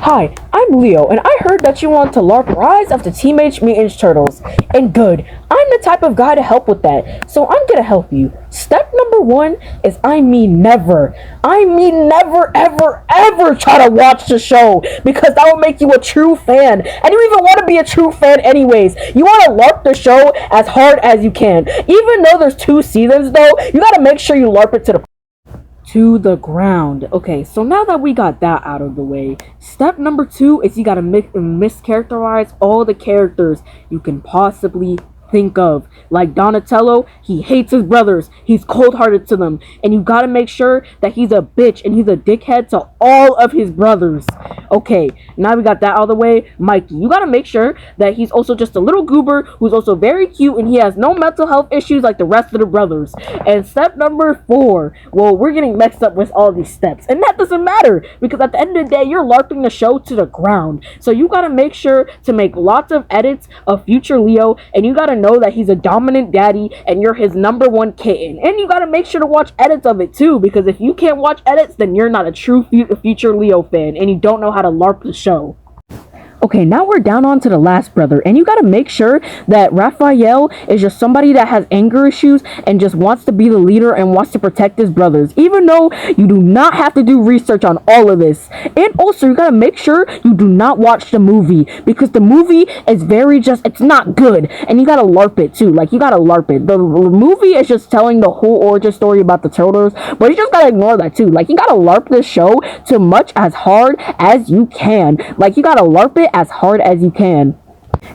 Hi, I'm Leo, and I heard that you want to LARP Rise of the Teenage Mutant Ninja Turtles. And good, I'm the type of guy to help with that, so I'm gonna help you. Step number one is I mean never ever try to watch the show, because that will make you a true fan. And you even want to be a true fan anyways. You want to LARP the show as hard as you can. Even though there's 2 seasons though, you gotta make sure you LARP it to the ground. Okay, so now that we got that out of the way, step number 2 is you gotta mischaracterize all the characters you can possibly think of. Like Donatello, he hates his brothers, he's cold-hearted to them, and you gotta make sure that he's a bitch and he's a dickhead to all of his brothers. Okay, now we got that out of the way. Mikey, you gotta make sure that he's also just a little goober who's also very cute and he has no mental health issues like the rest of the brothers. And step number 4, well, we're getting mixed up with all these steps, and that doesn't matter, because at the end of the day, you're LARPing the show to the ground. So you gotta make sure to make lots of edits of future Leo, and you gotta know that he's a dominant daddy and you're his #1 kitten. And you gotta make sure to watch edits of it too, because if you can't watch edits, then you're not a true future Leo fan and you don't know how to LARP the show. Okay, now we're down on to the last brother, and you gotta make sure that Raphael is just somebody that has anger issues and just wants to be the leader and wants to protect his brothers, even though you do not have to do research on all of this. And also, you gotta make sure you do not watch the movie, because the movie is it's not good, and you gotta LARP it too. Like, you gotta LARP it. The movie is just telling the whole origin story about the Turtles, but you just gotta ignore that too. Like, you gotta LARP this show to much as hard as you can. Like, you gotta LARP it as hard as you can.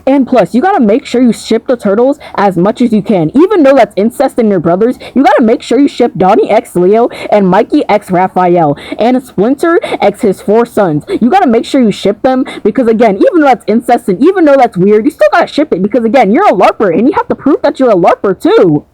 And plus, you gotta make sure you ship the Turtles as much as you can. Even though that's incest in your brothers, you gotta make sure you ship Donnie x Leo and Mikey x Raphael and Splinter x his 4 sons. You gotta make sure you ship them, because again, even though that's incest and even though that's weird, you still gotta ship it, because again, you're a LARPer and you have to prove that you're a LARPer too.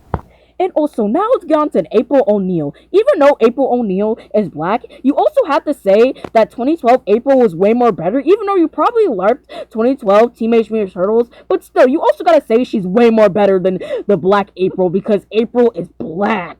And also, now let's get on to April O'Neil. Even though April O'Neil is black, you also have to say that 2012 April was way more better, even though you probably LARPed 2012 Teenage Mutant Ninja Turtles, but still, you also gotta say she's way more better than the black April, because April is black.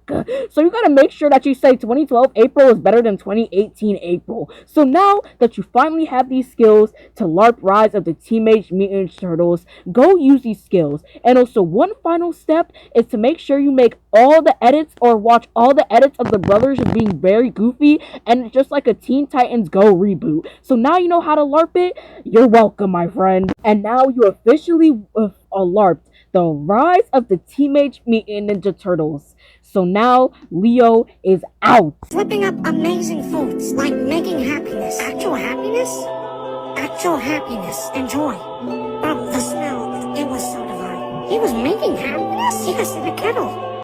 So you gotta make sure that you say 2012 April is better than 2018 April. So now that you finally have these skills to LARP Rise of the Teenage Mutant Ninja Turtles, go use these skills. And also, one final step is to make sure you make all the edits or watch all the edits of the brothers as being very goofy, and it's just like a Teen Titans Go reboot. So now you know how to LARP it. You're welcome, my friend. And now you officially LARPed the Rise of the Teenage Mutant Ninja Turtles. So now Leo is out. Flipping up amazing foods, like making happiness. Actual happiness? Actual happiness and joy. Oh, the smell, it was so divine. He was making happiness? Yes, in a kettle.